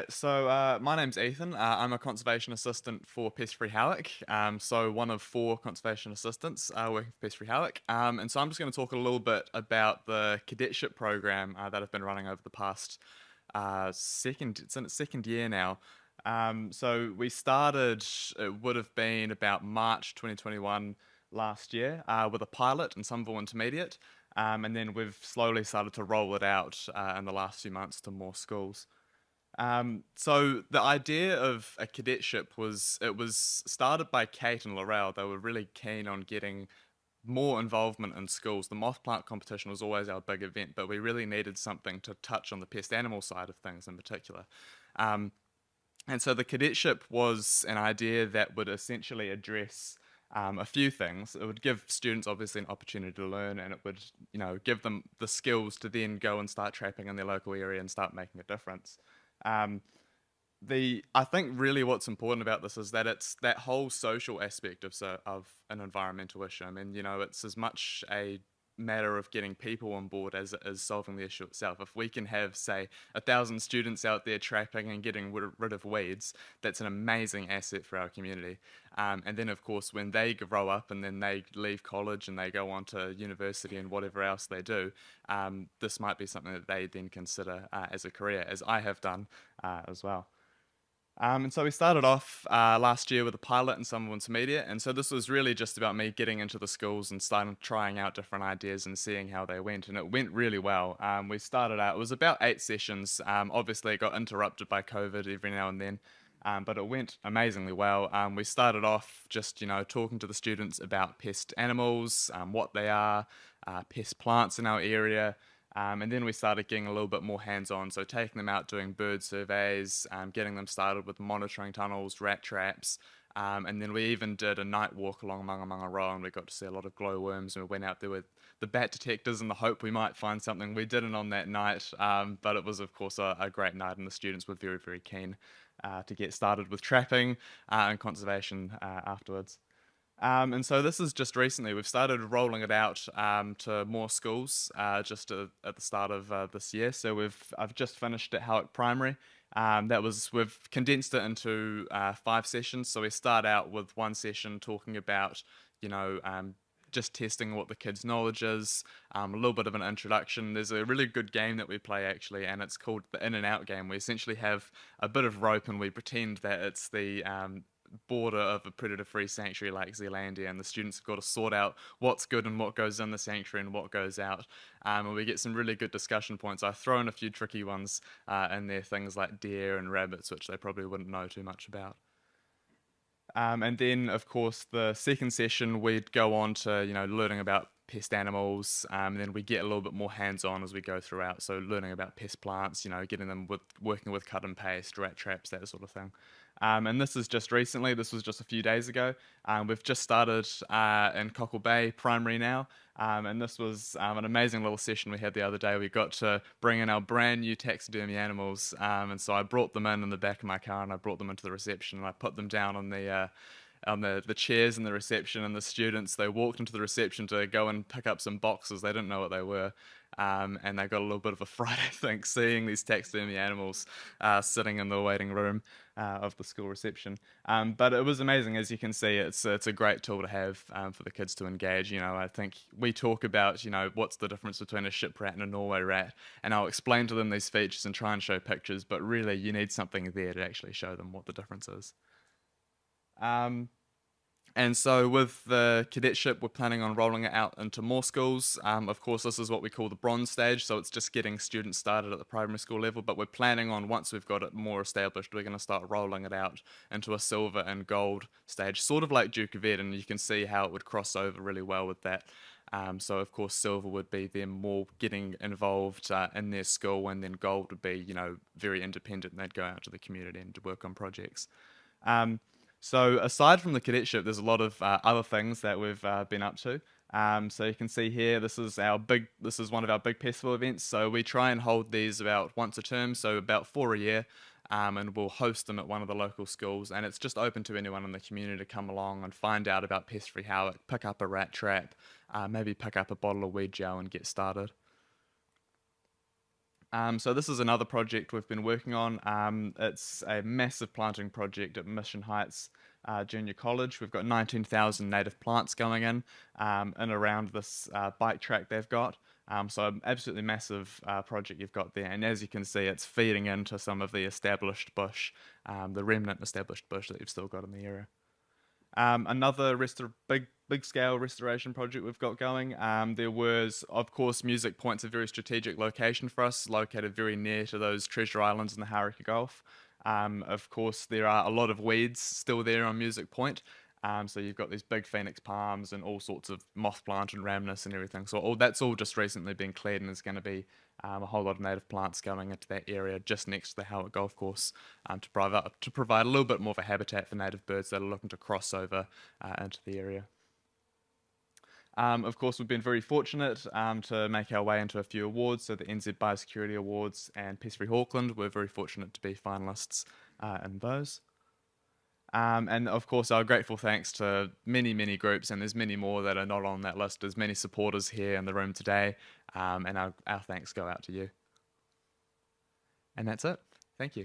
Right, so my name's Ethan. I'm a conservation assistant for Pest Free Howick. So one of four conservation assistants working for Pest Free Howick. And so I'm just going to talk a little bit about the cadetship program that I've been running over the past it's in its second year now. So we started, it would have been about March 2021 last year with a pilot in Somerville Intermediate. And then we've slowly started to roll it out in the last few months to more schools. So the idea of a cadetship was started by Kate and Laurel. They were really keen on getting more involvement in schools. The moth plant competition was always our big event, but we really needed something to touch on the pest animal side of things in particular. Um, and so the cadetship was an idea that would essentially address a few things. It would give students obviously an opportunity to learn, and it would, give them the skills to then go and start trapping in their local area and start making a difference. Um, the I think really what's important about this is that it's that whole social aspect of an environmental issue. I mean, it's as much a matter of getting people on board as it is solving the issue itself. If we can have, say, 1,000 students out there trapping and getting rid of weeds, that's an amazing asset for our community. And then, of course, when they grow up and then they leave college and they go on to university and whatever else they do, this might be something that they then consider as a career, as I have done as well. And so we started off last year with a pilot in Somerville Intermediate, and so this was really just about me getting into the schools and starting trying out different ideas and seeing how they went, and it went really well. We started out, it was about 8 sessions. Obviously, it got interrupted by COVID every now and then, but it went amazingly well. We started off just, talking to the students about pest animals, what they are, pest plants in our area, and then we started getting a little bit more hands-on, so taking them out doing bird surveys, getting them started with monitoring tunnels, rat traps, and then we even did a night walk along Mangamanga Row, and we got to see a lot of glowworms, and we went out there with the bat detectors in the hope we might find something. We didn't on that night, but it was of course a great night, and the students were very, very keen to get started with trapping and conservation afterwards. And so this is just recently. We've started rolling it out to more schools just at the start of this year. So I've just finished at Howick Primary. We've condensed it into 5 sessions. So we start out with one session talking about, just testing what the kids' knowledge is, a little bit of an introduction. There's a really good game that we play actually, and it's called the In and Out game. We essentially have a bit of rope and we pretend that it's the border of a predator-free sanctuary like Zealandia, and the students have got to sort out what's good and what goes in the sanctuary and what goes out. And we get some really good discussion points. I've thrown a few tricky ones in there, things like deer and rabbits, which they probably wouldn't know too much about. And then, of course, the second session, we'd go on to, learning about pest animals, and then we get a little bit more hands-on as we go throughout. So learning about pest plants, getting them with working with cut and paste, rat traps, that sort of thing. And this is just recently, this was just a few days ago. We've just started in Cockle Bay Primary now, and this was an amazing little session we had the other day. We got to bring in our brand new taxidermy animals, and so I brought them in the back of my car, and I brought them into the reception, and I put them down on the chairs in the reception, and the students, they walked into the reception to go and pick up some boxes. They didn't know what they were, and they got a little bit of a fright, I think, seeing these taxidermy animals sitting in the waiting room of the school reception. But it was amazing. As you can see, it's a great tool to have for the kids to engage. I think we talk about, what's the difference between a ship rat and a Norway rat, and I'll explain to them these features and try and show pictures, but really you need something there to actually show them what the difference is. And so with the cadetship, we're planning on rolling it out into more schools. Of course, this is what we call the bronze stage, so it's just getting students started at the primary school level, but we're planning on, once we've got it more established, we're going to start rolling it out into a silver and gold stage, sort of like Duke of Ed, and you can see how it would cross over really well with that. So of course silver would be them more getting involved in their school, and then gold would be, very independent, and they'd go out to the community and work on projects. So aside from the cadetship, there's a lot of other things that we've been up to. So you can see here, this is one of our big festival events. So we try and hold these about once a term, so about 4 a year, and we'll host them at one of the local schools. And it's just open to anyone in the community to come along and find out about Pest Free Howick, pick up a rat trap, maybe pick up a bottle of weed gel and get started. So this is another project we've been working on. It's a massive planting project at Mission Heights Junior College. We've got 19,000 native plants going in around this bike track they've got. So an absolutely massive project you've got there. And as you can see, it's feeding into some of the established bush, the remnant established bush that you've still got in the area. Another big scale restoration project we've got going. There was, of course, Music Point's a very strategic location for us, located very near to those treasure islands in the Hauraki Gulf. Of course, there are a lot of weeds still there on Music Point. So you've got these big phoenix palms and all sorts of moth plant and rhamnus and everything. So that's all just recently been cleared, and there's going to be a whole lot of native plants going into that area just next to the Howard Golf Course to provide a little bit more of a habitat for native birds that are looking to cross over into the area. Of course, we've been very fortunate to make our way into a few awards. So the NZ Biosecurity Awards and Pest Free Auckland, we're very fortunate to be finalists in those. And of course, our grateful thanks to many groups, and there's many more that are not on that list. There's many supporters here in the room today, and our thanks go out to you. And that's it.